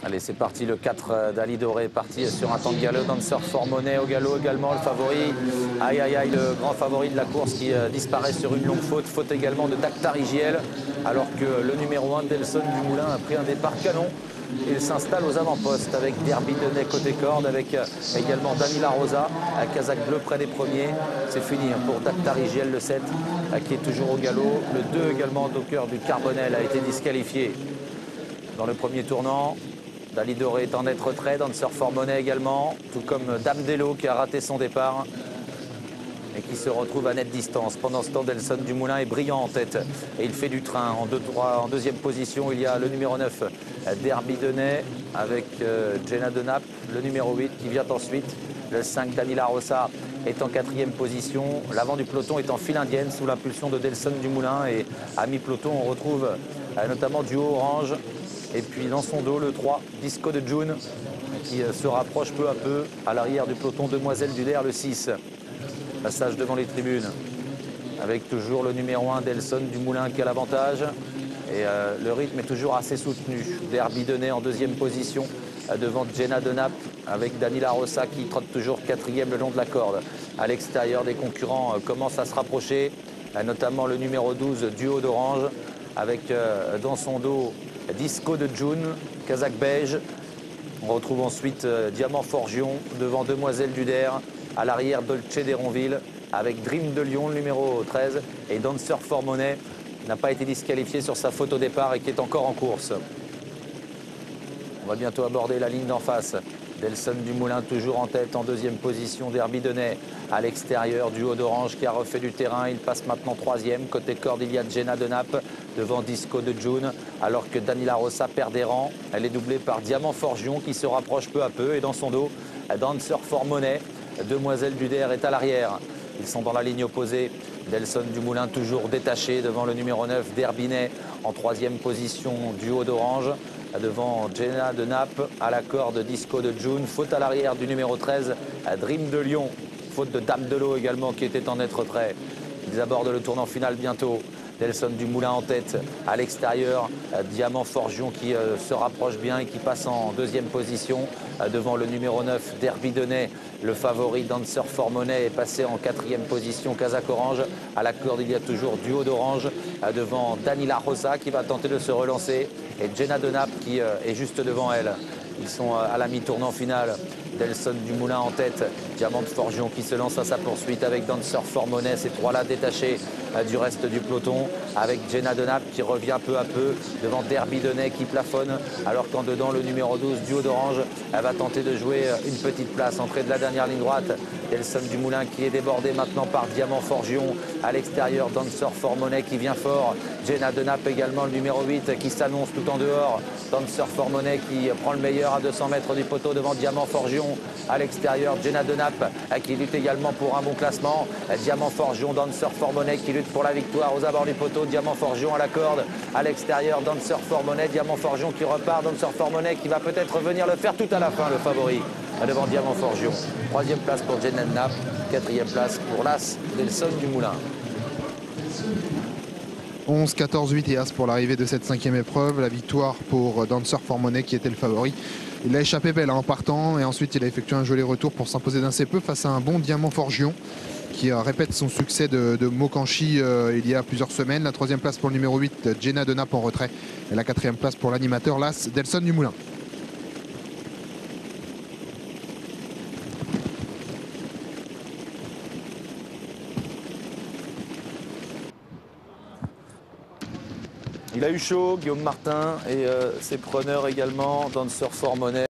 Allez, c'est parti, le 4 d'Ali Doré, parti sur un temps de galop. Dancer for Money au galop également, le favori. Aïe, aïe, aïe, le grand favori de la course qui disparaît sur une longue faute. Faute également de Dactar Igiel, alors que le numéro 1, Delson du Moulin, a pris un départ canon. Il s'installe aux avant-postes avec Derby Denay côté corde, avec également Danila Rosa, à Kazakh bleu près des premiers. C'est fini pour Dactar Igiel, le 7, qui est toujours au galop. Le 2 également, Docker du Carbonel, a été disqualifié dans le premier tournant. Dali Doré est en net retrait, Dancer for Money également, tout comme Dame Delo qui a raté son départ et qui se retrouve à nette distance. Pendant ce temps, Delson du Moulin est brillant en tête et il fait du train. En deuxième position, il y a le numéro 9, Derby Denay, avec Jenna de Naples, le numéro 8 qui vient ensuite. Le 5, Danila Rosa, est en quatrième position. L'avant du peloton est en file indienne sous l'impulsion de Delson du Moulin. Et à mi-peloton, on retrouve notamment Duo Orange. Et puis dans son dos, le 3, Disco de June, qui se rapproche peu à peu à l'arrière du peloton. Demoiselle du Der, le 6. Passage devant les tribunes, avec toujours le numéro 1, Delson du Moulin, qui a l'avantage. Et le rythme est toujours assez soutenu. Derby Denay en deuxième position, devant Jenna de Naples, avec Danila Rosa qui trotte toujours quatrième le long de la corde. À l'extérieur, des concurrents commencent à se rapprocher, notamment le numéro 12, Duo d'Orange, avec dans son dos Disco de June, Kazakh beige. On retrouve ensuite Diamant Forgion devant Demoiselle du Der. À l'arrière, Dolce d'Héronville avec Dream de Lyon, le numéro 13. Et Dancer for Money n'a pas été disqualifié sur sa faute au départ et qui est encore en course. On va bientôt aborder la ligne d'en face. Delson du Moulin toujours en tête, en deuxième position. Derby Denay à l'extérieur, Duo d'Orange qui a refait du terrain. Il passe maintenant troisième. Côté corde, il y a Jenna de Naples devant Disco de June, alors que Danila Rosa perd des rangs. Elle est doublée par Diamant Forgion qui se rapproche peu à peu. Et dans son dos, Dancer for Money. Demoiselle du Der est à l'arrière. Ils sont dans la ligne opposée. Delson du Moulin toujours détaché devant le numéro 9, Derby Denay en troisième position, Duo d'Orange. Devant Jenna de Naples, à la corde Disco de June. Faute à l'arrière du numéro 13, Dream de Lyon. Faute de Dame de l'eau également qui était en net retrait. Ils abordent le tournant final bientôt. Delson du Moulin en tête, à l'extérieur, Diamant Forgion qui se rapproche bien et qui passe en deuxième position devant le numéro 9, Derby Denay. Le favori Dancer for Money est passé en quatrième position, Kazakh Orange. À la corde, il y a toujours Duo d'Orange devant Danila Rosa qui va tenter de se relancer et Jenna de Naples qui est juste devant elle. Ils sont à la mi-tournant final. Delson du Moulin en tête, Diamant Forgion qui se lance à sa poursuite avec Dancer for Money. Ces trois-là détachés du reste du peloton, avec Jenna de Naples qui revient peu à peu devant Derby Denay qui plafonne, alors qu'en dedans le numéro 12, Duo d'Orange, elle va tenter de jouer une petite place. Entrée de la dernière ligne droite, Delson du Moulin qui est débordé maintenant par Diamant Forgion. À l'extérieur, Dancer for Money qui vient fort. Jenna de Naples également, le numéro 8 qui s'annonce tout en dehors. Dancer for Money qui prend le meilleur à 200 mètres du poteau devant Diamant Forgion. À l'extérieur, Jenna de Naples qui lutte également pour un bon classement. Diamant Forgion, Dancer for Money qui lutte pour la victoire aux abords du poteau. Diamant Forgion à la corde. À l'extérieur, Dancer for Money. Diamant Forgion qui repart. Dancer for Money qui va peut-être venir le faire tout à la fin, le favori devant Diamant Forgion. Troisième place pour Jenna de Naples. Quatrième place pour l'As Delson du Moulin. 11, 14, 8 et As pour l'arrivée de cette cinquième épreuve. La victoire pour Dancer for Money qui était le favori. Il a échappé belle en partant et ensuite il a effectué un joli retour pour s'imposer d'un assez peu face à un bon Diamant Forgion qui répète son succès de Mokanchi il y a plusieurs semaines. La troisième place pour le numéro 8, Jenna de Naples en retrait. Et la quatrième place pour l'animateur, l'As Delson du Moulin. Il a eu chaud, Guillaume Martin, et ses preneurs également, Dancer for Money.